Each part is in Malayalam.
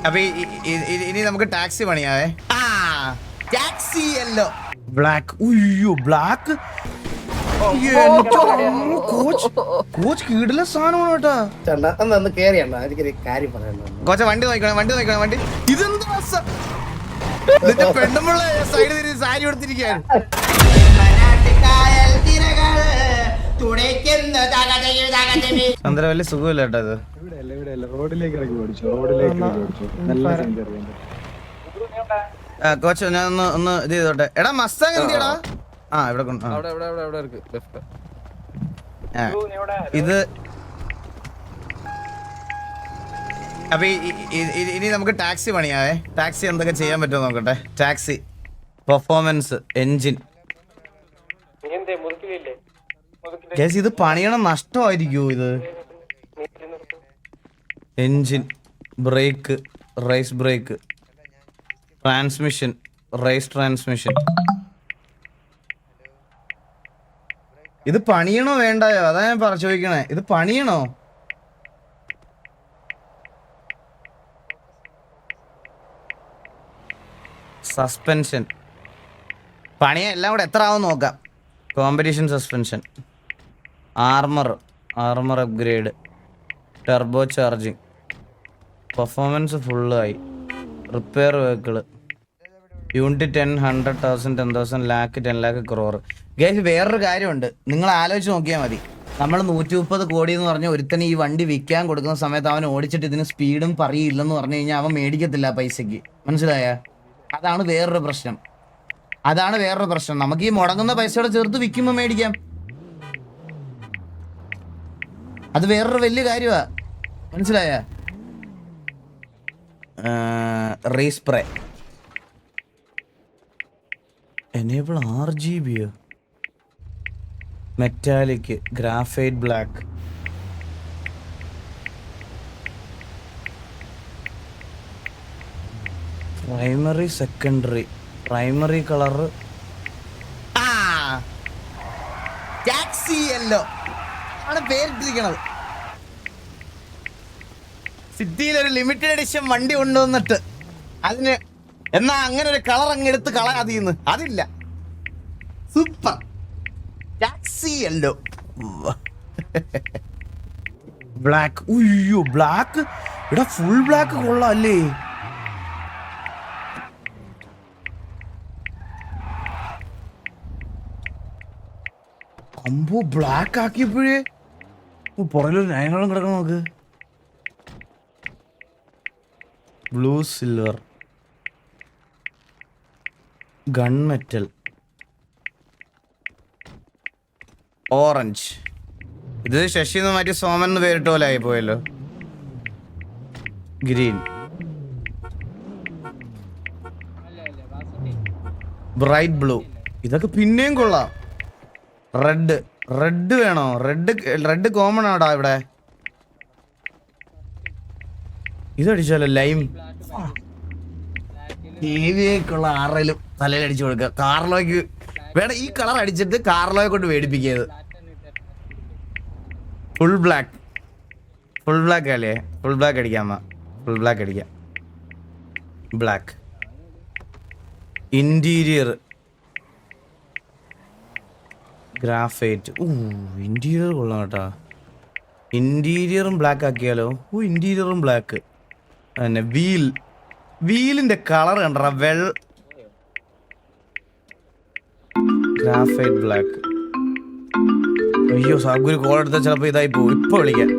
അപ്പൊ ഇനി നമുക്ക് ടാക്സി പണിയാവേ. ആ ടാക്സി യെല്ലോ ബ്ലാക്ക്. ഉയ്യോ ബ്ലാക്ക്. കോച്ച് കീടില്ല സാധനമാണ് കേട്ടാ. കോച്ച വണ്ടി നോക്കണം, വണ്ടി നോക്കണം, വണ്ടി. ഇതെന്ത് ബസ്? നിന്റെ പെണ്ണുമുള്ള സൈഡ് തിരിച്ച് സാരി കൊടുത്തിരിക്കുകയാണ്. ചന്ദ്ര വലിയ സുഖമില്ല കേട്ടോ ഇത്. കോച്ച് ഞാൻ ഒന്ന് ഇത് ചെയ്തോട്ടെ. എടാ മസ്താങ് എന്തിയടാ? ആ ഇവിടെ ഇത്. അപ്പൊ ഇനി നമുക്ക് ടാക്സി പണിയാവേ. ടാക്സി എന്തൊക്കെ ചെയ്യാൻ പറ്റുമോ നോക്കട്ടെ. Taxi performance engine. ഇത് പണിയണം നഷ്ടമായിരിക്കുമോ ഇത്? Engine, brake, race brake, transmission, race transmission. ഇത് പണിയണോ വേണ്ടായോ? അതാ ഞാൻ ചോദിക്കണേ. ഇത് പണിയണോ? സസ്പെൻഷൻ പണിയ എല്ലാം കൂടെ എത്ര ആവും നോക്കാം. Competition suspension, armour upgrade, turbo charging, performance ഫുള്ളായി, repair vehicle, unit 10, 100,000, 10,000, lakh, 10 lakh, crore. Guys വേറൊരു കാര്യമുണ്ട്, നിങ്ങൾ ആലോചിച്ച് നോക്കിയാൽ മതി. നമ്മൾ 130 കോടി എന്ന് പറഞ്ഞ ഒരുത്തന് ഈ വണ്ടി വിൽക്കാൻ കൊടുക്കുന്ന സമയത്ത് അവൻ ഓടിച്ചിട്ട് ഇതിന് സ്പീഡും പറയില്ലെന്ന് പറഞ്ഞു കഴിഞ്ഞാൽ അവൻ മേടിക്കത്തില്ല പൈസക്ക്. മനസ്സിലായ? അതാണ് വേറൊരു പ്രശ്നം. നമുക്ക് ഈ മുടങ്ങുന്ന പൈസയോടെ ചേർത്ത് വിൽക്കുമ്പോൾ മേടിക്കാം. അത് വേറൊരു വലിയ കാര്യമാ. മനസ്സിലായ? Respray, enable RGB, metallic, graphite black, primary, secondary, primary colour. Taxi yellow ആണ് പേരിട്ടിരിക്കണത്. സിറ്റിയിലൊരു ലിമിറ്റഡ് എഡിഷൻ വണ്ടി കൊണ്ടുവന്നിട്ട് അതിന് എന്നാ അങ്ങനെ ഒരു കളർ അങ്ങ് എടുത്ത് കളയാതീന്ന്. അതില്ല. Super taxi yellow black. ഉയ്യോ ബ്ലാക്ക്. ഇവിടെ ഫുൾ ബ്ലാക്ക് കൊള്ളാം അല്ലേ? അമ്പോ ബ്ലാക്ക് ആക്കിയപ്പോഴേ പുറകിലൊരു നയനോളം കിടക്കണം നോക്ക്. Blue, silver, gun metal, orange. ഇത് ശശി എന്ന് മാറ്റി സോമൻ എന്ന് പേരിട്ട പോലെ ആയി പോയല്ലോ. Green, bright blue. ഇതൊക്കെ പിന്നെയും കൊള്ളാം. റെഡ് വേണോ? റെഡ് കോമൺ ആടാ ഇവിടെ. ഇതടിച്ചാലോ ലൈം. ടിവിയൊക്കെയുള്ള ആറിലും തലയിൽ അടിച്ചു കൊടുക്കുക. കാർലോയ്ക്ക് വേണം ഈ കളർ അടിച്ചിട്ട് കാർലോയെ കൊണ്ട് മേടിപ്പിക്കുന്നത്. ഫുൾ ബ്ലാക്ക് അല്ലേ? ഫുൾ ബ്ലാക്ക് അടിക്കാം. Black interior, graphite. ഇന്റീരിയർ കൊള്ളാം കേട്ടാ. ഇന്റീരിയറും ബ്ലാക്ക് ആക്കിയാലോ? ഇന്റീരിയറും ബ്ലാക്ക് തന്നെ. വീലിന്റെ കളർ കണ്ടാ ഗ്രാഫൈറ്റ് ബ്ലാക്ക്. അയ്യോ സാഗുര് കോൾ എടുത്താൽ ചിലപ്പോ ഇതായി പോകും. ഇപ്പൊ വിളിക്കാം.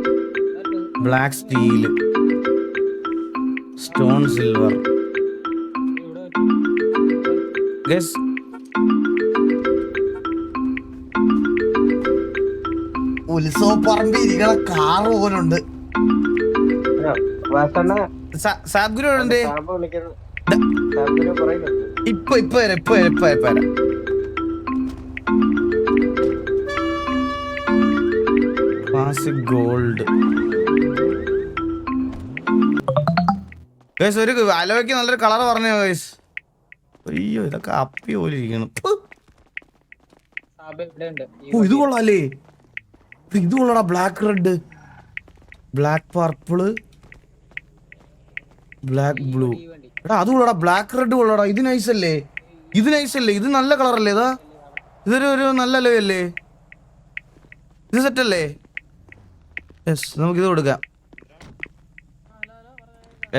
Black steel, stone silver. ഉത്സവപ്പറമ്പ് ഇരിക്കണ കാറ് പോലുണ്ട്. സാബ്ഗുരു ഉണ്ട്. ഇപ്പൊ വരാം. Classic gold. ഒരു അലോയ്ക്ക് നല്ലൊരു കളർ പറഞ്ഞോ ഗൈസ്. അയ്യോ ഇതൊക്കെ അപ്പി പോലെ ഇരിക്കണം. ഇത് കൊള്ളാല്ലേ? ഇത് കൊള്ളാടാ. Black red, black purple, black blue എടാ അത് കൊള്ളടാ. Black red കൊള്ളടാ. ഇത് നൈസല്ലേ? ഇത് നൈസല്ലേ? ഇത് നല്ല കളറല്ലേ? ഇതാ ഇതൊരു നല്ല അല്ലേ? ഇത് സെറ്റല്ലേ? യെസ്, നമുക്കിത് കൊടുക്കാം.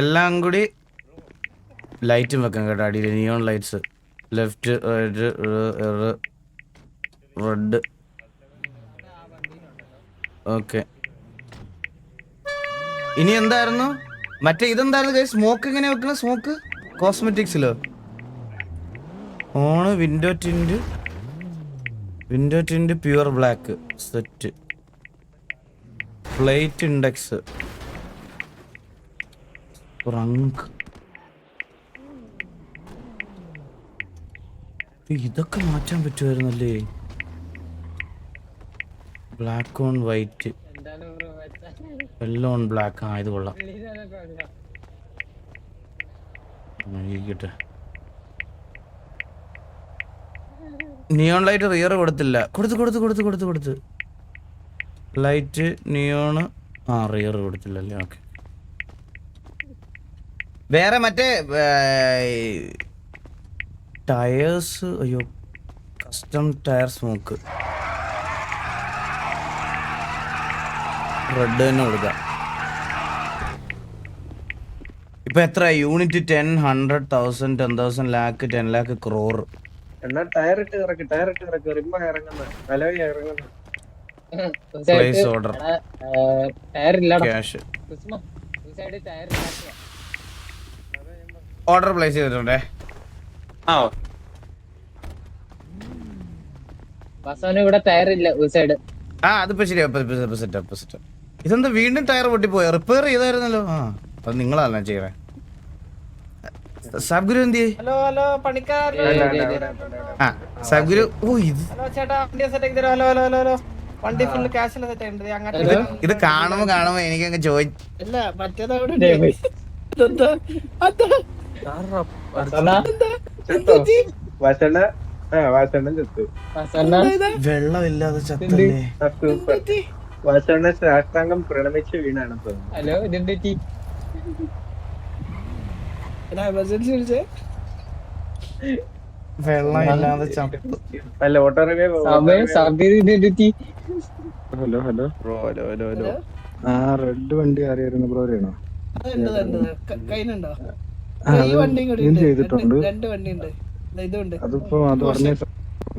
എല്ലാം കൂടി ലൈറ്റും വെക്കാം കേട്ടോ അടിയിൽ. Neon lights left red. Okay, ഇനി എന്തായിരുന്നു മറ്റേ ഇതെന്തായിരുന്നു? സ്മോക്ക് എങ്ങനെ വെക്കണ? സ്മോക്ക് കോസ്മെറ്റിക്സിലോ? On window tint pure black set. Plate index rank. ഇതൊക്കെ മാറ്റാൻ പറ്റുമായിരുന്നല്ലേ? Black on white, yellow on black. ആ ഇത് കൊള്ളാം. ഇരിക്കട്ടെ. നിയോൺ ലൈറ്റ് റിയർ കൊടുത്തില്ല. കൊടുത്ത് ലൈറ്റ് നിയോണ്. ആ റിയർ കൊടുത്തില്ലല്ലേ? ഓക്കെ. വേറെ മറ്റേ ടയേഴ്സ്. അയ്യോ, കസ്റ്റം ടയർ സ്മോക്ക് റെഡ് തന്നെ കൊടുക്കാം. ഇപ്പൊ എത്ര യൂണിറ്റ്? 10, 100, 1000, 10,000, lakh, 10 lakh, crore. എന്നാ ടയർ ഇട്ട് ഇറക്ക് റിമ്മ ഇറങ്ങുന്ന അലോയി ഇറങ്ങുന്ന place order. Cash order place ചെയ്തിട്ടുണ്ടേ. ഇവിടെ ടയർ ഇല്ല സൈഡ്. ആ അതിപ്പോ ശരി. സെറ്റ്. ഇതെന്താ വീണ്ടും ടയർ പൊട്ടിപ്പോയോ? റിപ്പയർ ചെയ്തായിരുന്നല്ലോ. ആ അത് നിങ്ങളല്ല ചെയ്യണേ. സബ്ഗുരു എന്തി? ഹലോ പണിക്കാർ. ആ സബ്ഗുരു. ഓ ഇത് ചേട്ടാ വണ്ടി സെറ്റ് ആക്കി തരാം. ഹലോ വണ്ടി ഫുള്ള് ക്യാഷിൽ സെറ്റ് ആയിട്ടുണ്ട്. അങ്ങോട്ട് ഇത് കാണുമ്പോ എനിക്കങ്ങ് ചോദിച്ചു. ഇല്ല മറ്റേത് അവിടെ വാസണ്ണൻ ചത്തു. വെള്ളമില്ലാതെ ചത്തല്ലേ? വാസണ്ണ ശാസ്ത്രാംഗം പ്രണമിച്ച് വീണാണ് തോന്നുന്നു. ഹലോ ഇതെന്ത് പറ്റി? എമർജൻസി വിളിച്ചേ. വെള്ളമില്ലാതെ ചത്തു. അല്ല ഓട്ടോ റിവേ. ഹലോ. ആ റെഡ് വണ്ടി ആരെയായിരുന്നു? ബ്രോ അറിയണോ? കയ്യിലുണ്ടോ? ഈ വണ്ടിയും കൂടി ചെയ്തിട്ടുണ്ട്. 2 വണ്ടിയുണ്ട്. ഇതുണ്ട്. അതിപ്പോ അത് ഉടനെ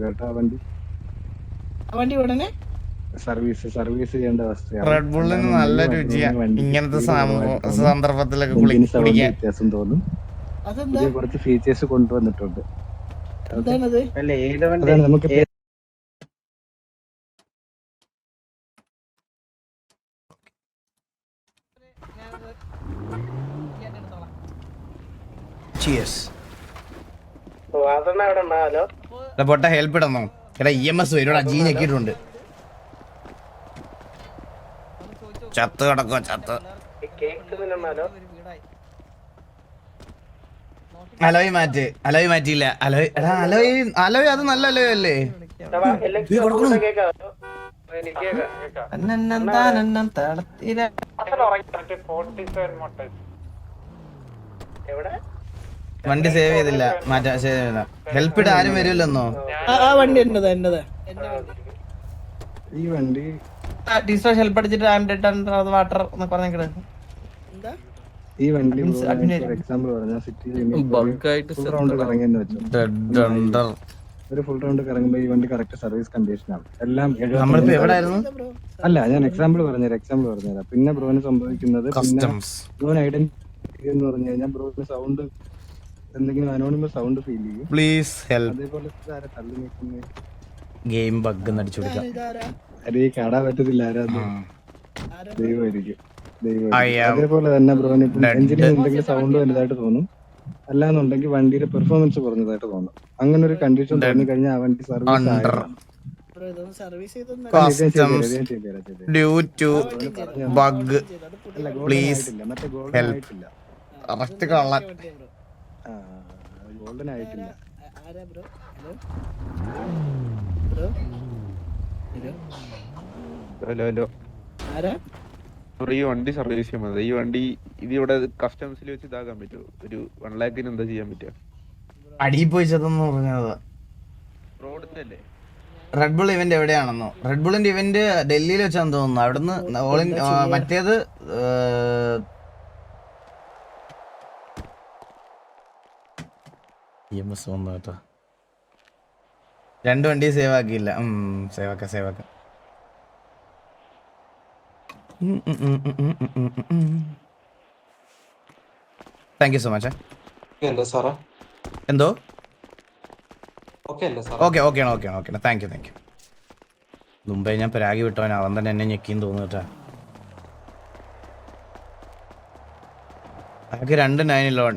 കേട്ടോ. ആ വണ്ടി ഉടനെ സർവീസ് ചെയ്യേണ്ട അവസ്ഥയാണ്. റെഡ് ബുള്ളിന് നല്ല രുചിയാ ഇങ്ങനത്തെ സന്ദർഭത്തിലൊക്കെ വ്യത്യാസം തോന്നും. കുറച്ച് ഫീച്ചേഴ്സ് കൊണ്ടുവന്നിട്ടുണ്ട്. അല്ല ഏത് വണ്ടി? നമുക്ക് വാസണ്ണ അവിടെ ഉണ്ടോ? പൊട്ട ഹെൽപ്പ് ഇടന്നോ? എടാ EMS വരും. ജി ഞെക്കിയിട്ടുണ്ട്. ചത്ത് കിടക്കോ ചത്ത്. അലോയ് മാറ്റിയില്ല. അലോയ് അത് നല്ല അലോയ് അല്ലേ? വണ്ടി സേവ് ചെയ്തില്ല. ഹെൽപ്പ് ഇട ആരും വരില്ലെന്നോ? വണ്ടി എന്നതാ ഈ വണ്ടി ടീസ്റ്റർ ഹെൽപ്പ് അടിച്ചിട്ട് വാട്ടർ എന്നൊക്കെ പറഞ്ഞേക്കണ. ഈ വണ്ടി എക്സാമ്പിൾ പറഞ്ഞാൽ സിറ്റിയിൽ ഒരു ഫുൾ റൗണ്ട് കറങ്ങുമ്പോ ഈ വണ്ടി കറക്റ്റ് സർവീസ് കണ്ടീഷനാണ്. എല്ലാം അല്ല, ഞാൻ എക്സാമ്പിൾ പറഞ്ഞുതരാം. പിന്നെ ബ്രോന് സംഭവിക്കുന്നത് ബ്രോന് ഐഡന്റിറ്റി എന്ന് പറഞ്ഞു കഴിഞ്ഞാൽ ബ്രോന് സൗണ്ട് എന്തെങ്കിലും അനോണിമസ് സൗണ്ട് ഫീൽ ചെയ്യും. Please help. അതേപോലെ തള്ളി നിൽക്കുന്ന ഗെയിം ബഗ് അടിച്ചു കൊടുക്കാം. അത് കാണാൻ പറ്റത്തില്ല. ദൈവമായിരിക്കും. അതേപോലെ തന്നെ ബ്രോന് എഞ്ചിനിൽ എന്തെങ്കിലും സൗണ്ട് വലുതായിട്ട് തോന്നും. അല്ലാന്നുണ്ടെങ്കിൽ വണ്ടിയുടെ പെർഫോമൻസ് കുറഞ്ഞതായിട്ട് തോന്നും. അങ്ങനെ ഒരു കണ്ടീഷൻ തോന്നി കഴിഞ്ഞാൽ ആ വണ്ടി ഗോൾഡൻ ആയിട്ടില്ല. ഈ വണ്ടി സർവീസ് ചെയ്യാൻ മതി. ഈ വണ്ടി ഇത് ഇവിടെ കസ്റ്റംസിൽ വെച്ച് ഇതാക്കാൻ പറ്റുമോ? ഒരു 1 lakhന് എന്താ ചെയ്യാൻ പറ്റുക? അടിയിൽ പോയി ചെതെന്ന് പറഞ്ഞത് റോഡിന്റെ റെഡ് ബുൾ ഇവന്റ് എവിടെയാണെന്നോ? റെഡ് ബുള്ളിന്റെ ഇവന്റ് ഡൽഹിയിൽ വെച്ചാന്ന് തോന്നുന്നു. അവിടുന്ന് മറ്റേത് വന്നു കേട്ടോ. 2 വണ്ടി സേവ് ആക്കിയില്ല. സേവാക്കാം. Thank you so much. എന്തോ ഓക്കെ താങ്ക് യു. മുമ്പേ ഞാൻ പരാഗി വിട്ടവൻ, അവൻ തന്നെ എന്നെ ഞെക്കിന്ന് തോന്നുന്നു കേട്ടാ. അതൊക്കെ 2 9 ലോൺ.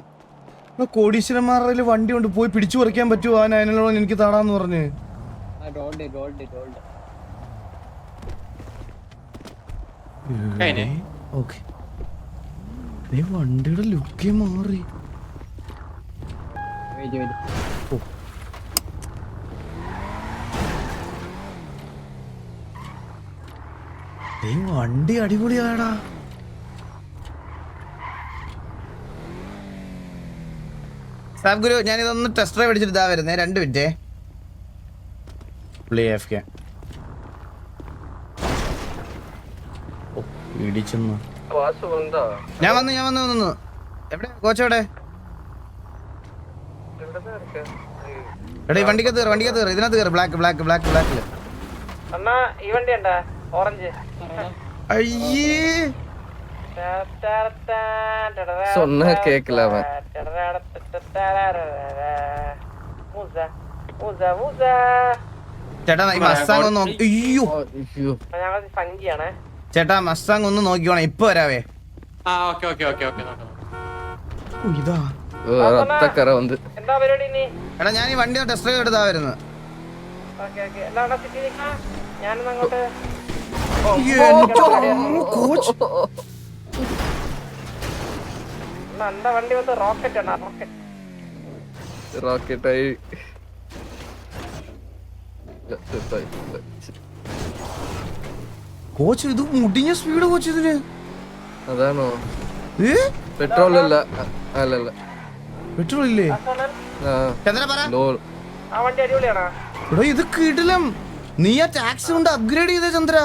കോടീശ്വരന്മാരുടെ വണ്ടി കൊണ്ട് പോയി പിടിച്ചു പറിക്കാൻ പറ്റുമോ? ആ 9 ലോൺ എനിക്ക് താടാന്ന് പറഞ്ഞ്. വണ്ടിയുടെ ലുക്കേ മാറി. വണ്ടി അടിപൊളിയാടാ. സാബ് ഗുരു, ഞാനിതൊന്ന് ടെസ്റ്റ് ഡ്രൈവ് അടിച്ചിട്ട് ഇതാ വരുന്നേ. 2 മിനിറ്റേ. ഇടിച്ചെന്നു. ഞാൻ വന്നു. എവിടെ കോച്ചോടെ? എടാ ഈ വണ്ടിക്കകത്ത് കയറ്. ഇതിനകത്ത് കയറ്. ബ്ലാക്കില്. അണ്ണാ ഈ വണ്ടി ഉണ്ടാ ഓറഞ്ച്. അയ്യേ சொன்ன கேக்கல அவன். ചേട്ടാ ഈ മസ്താങ് ഒന്ന് നോക്കി. അയ്യോ സംഖ്യയാണേ ചേട്ടാ, മസ്താങ് ഒന്ന് നോക്കിക്കോണേ. ഇപ്പൊ വരാവേ. ഇതാ ரத்தக்கர வந்து. എന്താ പരിപാടി ഇനി? എടാ ഞാൻ ഈ വണ്ടി ടെസ്റ്റ് ഡ്രൈവ് എടുത്താ വരുന്നത്. എന്താ സിറ്റി നിൽക്കാം? ഞാനൊന്ന് അങ്ങോട്ട് കോച്ച് എന്താ വണ്ടി വന്ന് റോക്കറ്റ് ആണ്. റോക്കറ്റായി കോച്ച് ഇത് മുടിഞ്ഞ സ്പീഡ് കോച്ച് ഇതിന്. അതാണോ? പെട്രോൾ അല്ല. പെട്രോൾ ഇല്ലേ? ചന്ദ്ര പറ. ആ വണ്ടി അടിപൊളിയാണോ? എടാ ഇത് കിടിലം. നീ ആ ടാക്സി കൊണ്ട് അപ്ഗ്രേഡ് ചെയ്തേ ചന്ദ്ര.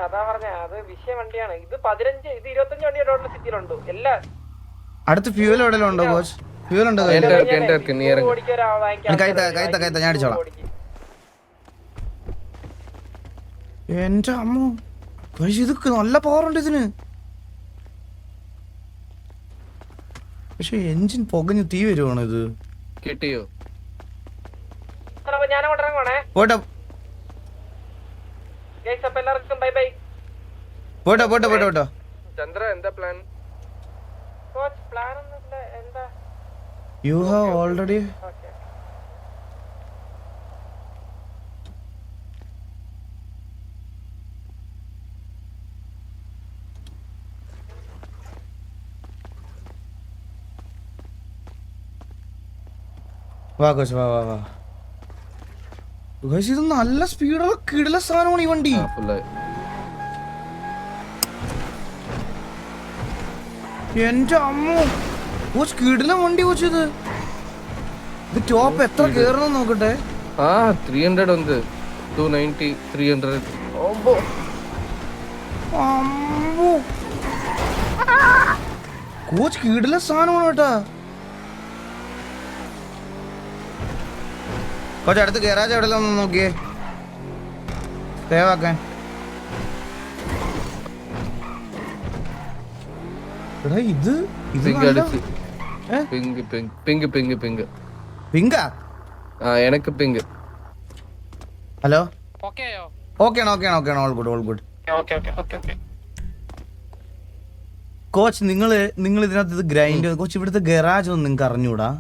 അതാ പറഞ്ഞ അത് വിഷയ വണ്ടിയാണ്. ഇത് 15 ഇത് 25 വണ്ടി റോഡിൽ സിറ്റിയിലുണ്ട്. എല്ലാ അടുത്ത് ഫ്യൂവൽ എവിടെയെങ്കിലും ഉണ്ടോ കോച്ച്? ഫ്യൂവൽ ഉണ്ടോ? കൈത്ത ഞാൻ അടിച്ചോളാം. എന്റെ അമ്മ, പക്ഷെ ഇത് നല്ല പവർ ഉണ്ട് ഇതിന്. പക്ഷെ എഞ്ചിൻ പുകഞ്ഞ് തീ വരുവാണ് ഇത്. കിട്ടിയോ? ഞാനങ്ങോട്ട് ഇറങ്ങുവാണേ. പോട്ടെ എല്ലാവർക്കും ബൈ ബൈ. പോട്ടെ. ചന്ദ്ര എന്താ പ്ലാൻ? കോച്ച് പ്ലാൻ ഒന്നുമില്ല. എന്താ യു ഹാവ് ഓൾറെഡി വാ കോച്ച് വാ. ഇത് നല്ല സ്പീഡുള്ള കിടില സാധനമാണ് ഈ വണ്ടി. എന്റെ അമ്മ കോച്ച് കിടില വണ്ടി കോച്ച്. ഇത് ടോപ്പ് എത്ര കേറണം നോക്കട്ടെ. 300 ഉണ്ട്. 290 300. കോച്ച് കിടില സാധനമാണ് കേട്ടാ. കോച്ച് അടുത്ത് ഗരാജ് എവിടെ ഒന്ന് നോക്കിയേ സേവാക്കാൻ. എടാ ഇത് പിങ്കാ. എനിക്ക് pink. Hello okay all good. Coach നിങ്ങൾ ഇതിനകത്ത് ഇത് ഗ്രൈൻഡ് കോച്ച്. ഇവിടുത്തെ ഗരാജ് ഒന്നും നിങ്ങൾക്ക് അറിഞ്ഞൂടാ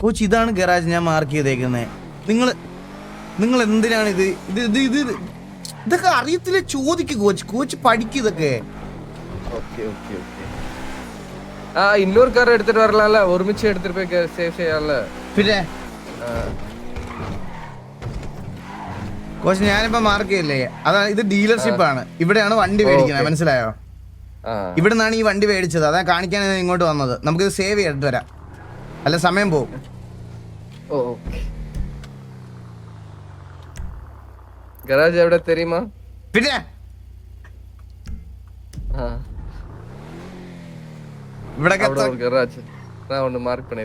കോച്ച്? ഇതാണ് ഗരാജ് ഞാൻ മാർക്ക് ചെയ്തേക്കുന്നത്. നിങ്ങൾ എന്തിനാണ് ഇത് ഇതൊക്കെ അറിയത്തില്ല? ചോദിക്ക് കോച്ച് പഠിക്കും ഇതൊക്കെ. இன்னொரு கார் எடுத்துட்டு வரலாம்ல, ஒருமிச்சு எடுத்துட்டு போய் சேவ் செய்யலாம்ல. പിന്നെ കോച്ച് ഞാനിപ്പോ മാർക്ക് ചെയ്യില്ലേ, അതാണ് ഇത് ഡീലർഷിപ്പ് ആണ്. ഇവിടെയാണ് വണ്ടി മേടിക്കുന്നത്, മനസ്സിലായോ? ഇവിടെ നിന്നാണ് ഈ വണ്ടി മേടിച്ചത്, അതാ കാണിക്കാൻ ഇങ്ങോട്ട് വന്നത്. നമുക്കിത് സേവ് ചെയ്തിട്ട് വരാം, അല്ല സമയം പോകും. ഗരാജ് എവിടെ തെരിയുമാ? പിന്നെ ഇവിടെ ഗരാജ് ഒന്ന് മാർക്ക് പണി.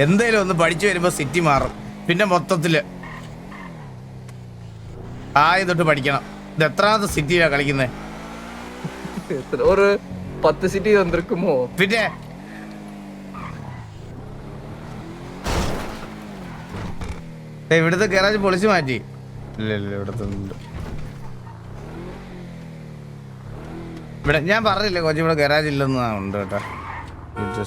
എന്തേലും ഒന്ന് പഠിച്ചു വരുമ്പോ സിറ്റി മാറും. പിന്നെ മൊത്തത്തില് തൊട്ട് പഠിക്കണം. ഇത് എത്രാമത്തെ സിറ്റിയിലാ കളിക്കുന്നേ? ഒരു 10 സിറ്റി വന്നിരിക്കുമോ? പിന്നെ ഇവിടുത്തെ ഗരാജ് പൊളിച്ചു മാറ്റി. ഇല്ല ഇവിടുത്തെ ഇവിടെ ഞാൻ പറഞ്ഞില്ലേ കൊച്ചി, ഇവിടെ ഗരാജ് ഇല്ലെന്ന് ഉണ്ട് കേട്ടോ. ഇത്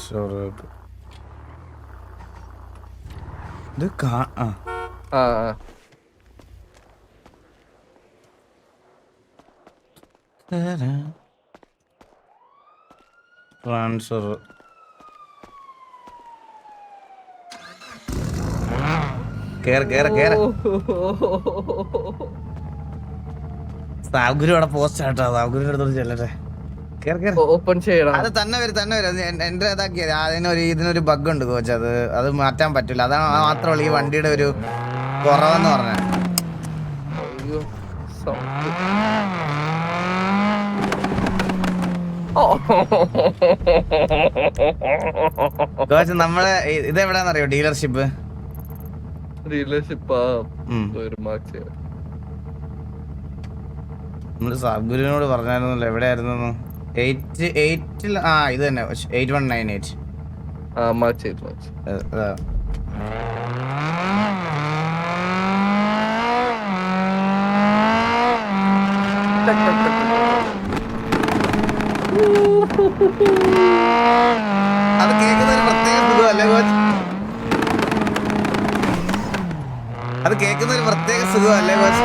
ട്രാൻസ്ഫർ സാവ്ഗുരു അവിടെ പോസ്റ്റ് ആട്ടോ. സാവ്ഗുരുവിന്റെ അടുത്തോട്ട് ചെല്ലട്ടെ. ഓപ്പൺ ചെയ്യണം. അത് തന്നെ വരും. എന്റെ ഇതാക്കിയത് ഇതിനൊരു ബഗ് ഉണ്ട് കോച്ച്, അത് മാറ്റാൻ പറ്റില്ല. അതാണ് മാത്രമല്ല ഈ വണ്ടിയുടെ ഒരു കുറവെന്ന് പറഞ്ഞ. കോച്ച് നമ്മളെ ഇതെവിടാന്നറിയോ ഡീലർഷിപ്പ്? നമ്മള് സാബ്ഗുരുവിനോട് പറഞ്ഞായിരുന്നല്ലോ എവിടെയായിരുന്നു. 8 ഇത് തന്നെ 8198. അത് കേൾക്കുന്ന ഒരു പ്രത്യേക സുഖമല്ലേ കോച്ച്? അത് കേൾക്കുന്ന ഒരു പ്രത്യേക സുഖമല്ലേ കോച്ച്?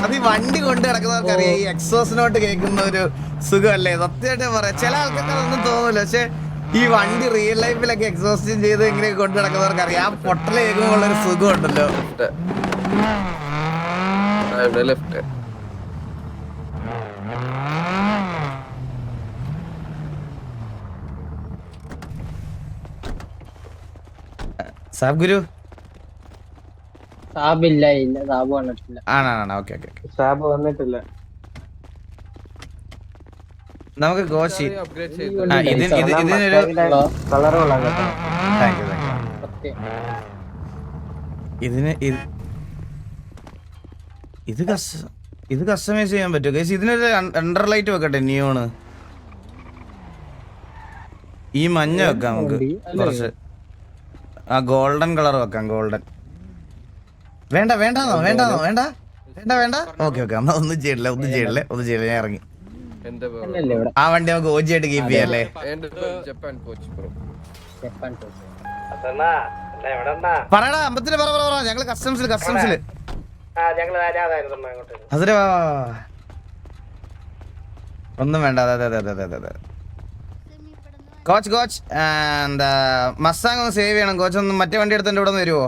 അത് ഈ വണ്ടി കൊണ്ട് കിടക്കുന്നവർക്ക് അറിയാം, ഈ എക്സോസിനോട്ട് കേൾക്കുന്ന ഒരു സുഖമല്ലേ? സത്യമായിട്ട് പറയാം, ചില ആൾക്കാർക്ക് അതൊന്നും തോന്നില്ല. പക്ഷെ ഈ വണ്ടി റിയൽ ലൈഫിലൊക്കെ എക്സോസ്റ്റ് ചെയ്ത് ഇങ്ങനെയൊക്കെ കൊണ്ട് കിടക്കുന്നവർക്ക് അറിയാം, ആ പൊട്ടൽ കേൾക്കുമ്പോൾ ഉള്ളൊരു സുഖം ഉണ്ടല്ലോ. സാബ്ഗുരു സാബില്ല, സാബ് വന്നിട്ടില്ല. ആണ്. ഓക്കെ സാബ് വന്നിട്ടില്ല. നമുക്ക് ഗോശി ഇതിനൊരു ഇത് കസ്റ്റമൈസ് ചെയ്യാൻ പറ്റുമോ ഗൈസ്? ഇതിനൊരു അണ്ടർലൈറ്റ് വെക്കട്ടെ, നിയോണ്. ഈ മഞ്ഞ വെക്കാം നമുക്ക് കുറച്ച്. ഗോൾഡൻ കളർ വെക്കാം. ഗോൾഡൻ വേണ്ട. ഓക്കെ എന്നാ ഒന്നും ചെയ്യില്ല. ഞാൻ ഇറങ്ങി. ആ വണ്ടി നമുക്ക് ഓജി ആയിട്ട് കീപ്പ് ചെയ്യാല്ലേ? പറയടാ, അമ്പത്തിന് പറ. ഞങ്ങള് കസ്റ്റംസില് അതിന് ഒന്നും വേണ്ട. അതെ കോച്ച് എന്താ മസ്താങ് ഒന്ന് സേവ് ചെയ്യണം കോച്ച്. ഒന്ന് മറ്റേ വണ്ടി എടുത്ത് ഇവിടെ നിന്ന് വരുമോ?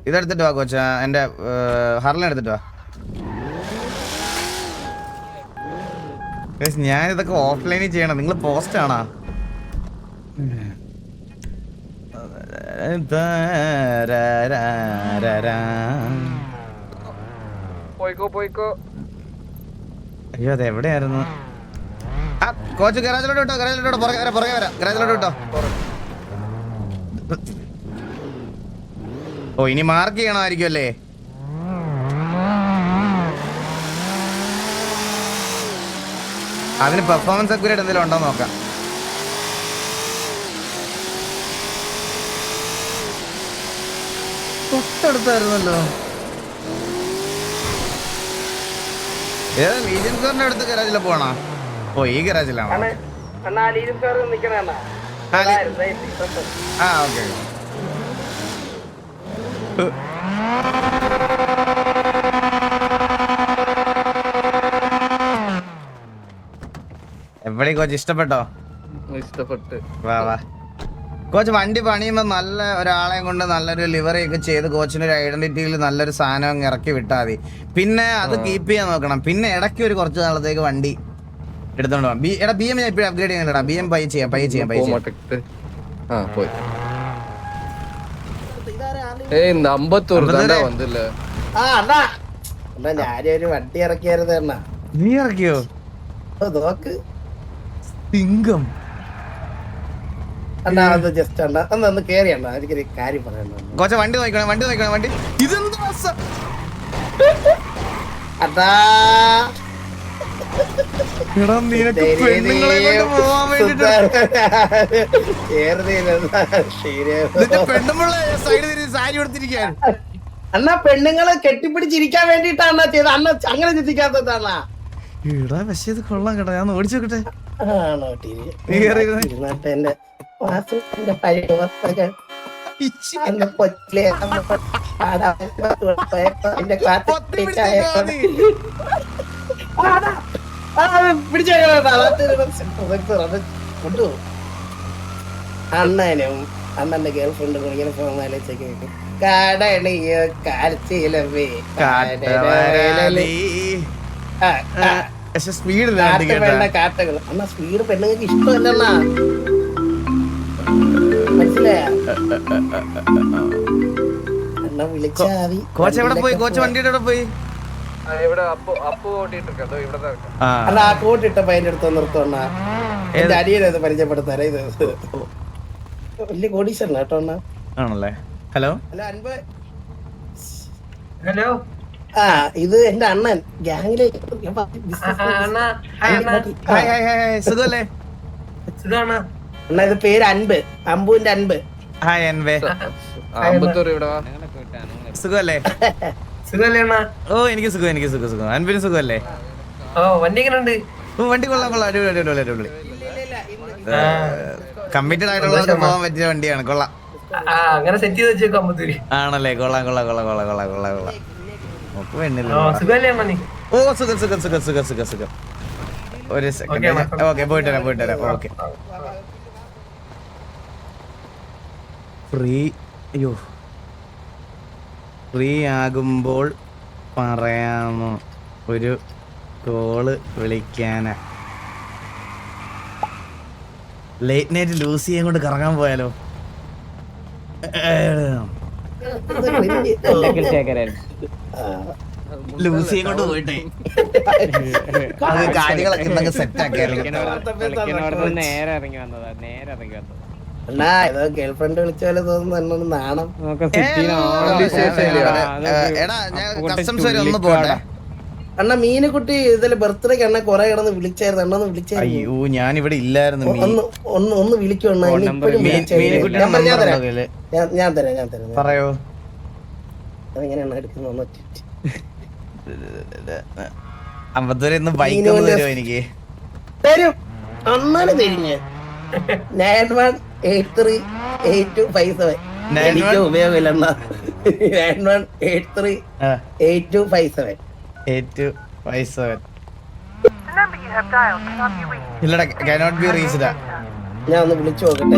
ഇതെടുത്തിട്ട് വാ കോച്ച്, എന്റെ ഹർലൻ എടുത്തിട്ട് വാ. ഞാനിതൊക്കെ ഓഫ്ലൈനിൽ ചെയ്യണം. നിങ്ങൾ പോസ്റ്റ് ആണോ? അയ്യോ അത് എവിടെയായിരുന്നു? കോച്ച് ഗരാജിലോട്ട് വിട്ടോ. പുറകെ വരാം. ഗരാജിലോട്ട് വിട്ടോ. ഓ ഇനി മാർക്ക് ചെയ്യണമായിരിക്കും അല്ലേ? അതിന് പെർഫോമൻസ് അക്യുറേറ്റ് എന്തെങ്കിലും ഉണ്ടോ നോക്കാം. തൊട്ടടുത്തായിരുന്നല്ലോ. ഏതാ ലീജൻ സാറിന്റെ അടുത്ത് ഗരാജിലെ പോണോ? ഓ ഈ ഗരാജിലാണോ? ഓക്കെ. എവിടെ കോച്ച് ഇഷ്ടപ്പെട്ടോ? ഇഷ്ടപ്പെട്ട്. വാ വാ കോച്ച്. വണ്ടി പണിയുമ്പോ നല്ല ഒരാളെ കൊണ്ട് നല്ലൊരു ലിവറി ഒക്കെ ചെയ്ത് കോച്ചിന് ഒരു ഐഡന്റിറ്റിയിൽ നല്ലൊരു സാധനം അങ്ങ് ഇറക്കി വിട്ടാൽ മതി. പിന്നെ അത് കീപ്പ് ചെയ്യാൻ നോക്കണം. പിന്നെ ഇടയ്ക്ക് ഒരു കുറച്ച് നാളത്തേക്ക് വണ്ടി എടുത്തോണ്ട് പോകാം. എടാ BM ഞാൻ ഇപ്പോഴും അപ്ഗ്രേഡ് ചെയ്യുന്നില്ലടാ. BM പൈ ചെയ്യാം. പോയി. ഏയ് നമ്പത്തൂർ തന്നെ വന്നില്ലേ? അണ്ണാ ഞാനൊരു വണ്ടി ഇറക്കിയായിരുന്നു അണ്ണാ. നീ ഇറക്കിയോ? നോക്ക് സിംഗം അണ്ണാ. അത് ജസ്റ്റ് അണ്ണാ ഒന്ന് കേറി അണ്ണാ, എനിക്കൊരു കാര്യം പറയണ്ട കോച്ച. വണ്ടി നോക്കണം, വണ്ടി നോക്കണം. വണ്ടി ഇതെന്താ അണ്ണാ. നിനക്ക് പെണ്ണുങ്ങളെ കൊണ്ട് പോവാൻ വേണ്ടിട്ട് പെണ്ണുമ്പുള്ള സൈഡ് തിരിച്ച് സാരി കൊടുത്തിരിക്കുകയാണ്. അണ്ണാ പെണ്ണുങ്ങളെ കെട്ടിപ്പിടിച്ചിരിക്കാൻ വേണ്ടിട്ടാണ് അണ്ണാ ചെയ്ത്. അണ്ണ അങ്ങനെ ചിന്തിക്കാത്തതാണാ. ഇടാ പക്ഷേ ഇത് കൊള്ളാം കേട്ടോ. ഞാൻ ഓടിച്ചു നോക്കട്ടെ. ആണോ? ഇരുന്നാട്ടെ എന്റെ വാസുവിന്റെ പഴയ വസ്ത്രങ്ങൾ എന്റെ കൊച്ചിലെ കൊണ്ടുപോകും. അണ്ണനും അണ്ണന്റെ ഗേൾ ഫ്രണ്ടും ഇങ്ങനെ ഫോൺ കടണിയോ കാൽച്ചിലവേ കാട്ടകൾ. അണ്ണാ സ്പീഡ് പെണ്ണുങ്ങൾക്ക് ഇഷ്ടമല്ലണ്ണാ, മനസ്സിലായ? അണ്ണ വിളിച്ചാ മതി. കോച്ച് എവിടെ പോയി? കോച്ച് വണ്ടിയുടെ എവിടെ പോയി? അല്ല ആ കോട്ട് ഇട്ട പയ്യന്റെ അടുത്ത് നിർത്തണ്ണ. എന്റെ അടിയനത് പരിചയപ്പെടുത്താറേ. ഇത് വലിയ കോടീശ്വരനാ കേട്ടോ അണ്ണ. ആണല്ലേ? Hello hello Anbu. ഹലോ. ആ ഇത് എന്റെ അണ്ണൻ ഗ്യാങ്ങിലേക്ക്. സുഖല്ലേ? അണ്ണ ഇത് പേര് അൻപ്, അമ്പുവിന്റെ അൻപ്. ഹായ് അൻവേ. സുഖല്ലേ? ഓ എനിക്ക് സുഖം, എനിക്ക് സുഖം സുഖം. അൻപിന് സുഖമല്ലേ? വണ്ടി എങ്ങനെയുണ്ട്? ഓ വണ്ടി കൊള്ളാം കൊള്ളാം. അടിപൊളി അടിപൊളി അടിപൊളി. കമ്മിറ്റഡ് ആയിട്ടുള്ളവർക്ക് പോകാൻ പറ്റിയ വണ്ടിയാണ്. കൊള്ളാം. അങ്ങനെ സെറ്റ് ചെയ്ത് വെച്ചേക്കാമ്പത്തൂര്. ആണല്ലേ? കൊള്ളാം കൊള്ളാം കൊള്ളാം കൊള്ളാം കൊള്ളാം കൊള്ളാം കൊള്ളാം. നമുക്ക് വേണ്ടില്ല. ഓ സുഖം സുഖം സുഖം സുഖം സുഖം സുഖം. ഒരു സെക്കൻഡ്. ഓക്കെ പോയിട്ട് വരാം പോയിട്ട് വരാം. ഓക്കെ. ഫ്രീ അയ്യോ ഫ്രീ ആകുമ്പോൾ പറയാമോ ഒരു കോള് വിളിക്കാനാ? ലേറ്റ് നൈറ്റ് ലൂസിയെ കൊണ്ട് കറങ്ങാൻ പോയാലോ? ലൂസിയെ കൊണ്ട് പോയിട്ടേ അത് കാര്യങ്ങളൊക്കെ ഉണ്ടെങ്കിൽ സെറ്റ് ആക്കിയാലോ. നേരെ ഇറങ്ങി വന്നതാ. അണ്ണാ ഇത് ഗേൾഫ്രണ്ട് വിളിച്ച പോലെ തോന്നുന്നു എന്നൊന്ന് നാണം. എടാ ഞാൻ കസ്റ്റംസ് വരെ ഒന്ന് പോട്ടെ. അണ്ണ മീനുകുട്ടി ഇതില് ബർത്ത്ഡേക്ക് അണ്ണ കൊറേ കിടന്ന് വിളിച്ചായിരുന്നു. അണ്ണ ഒന്ന് വിളിച്ചായിരുന്നു. അയ്യോ ഞാൻ ഇവിടെ ഇല്ലായിരുന്നു. ഒന്ന് വിളിക്കും അണ്ണ. ഞാൻ തരാം പറയോ. അതെങ്ങനെയാണ് എടുക്കുന്ന? അമ്പത്തൂരെ ഇന്ന് ബൈക്ക് ഒന്ന് തരുമോ എനിക്ക്? തരും. അണ്ണാണ് തരിഞ്ഞ് 91838257. എനിക്ക് ഉപയോഗമില്ല അണ്ണാ. 91838257. 8257. ഇല്ലടാ cannot be reached. ഞാൻ ഒന്ന് വിളിച്ചു നോക്കട്ടെ.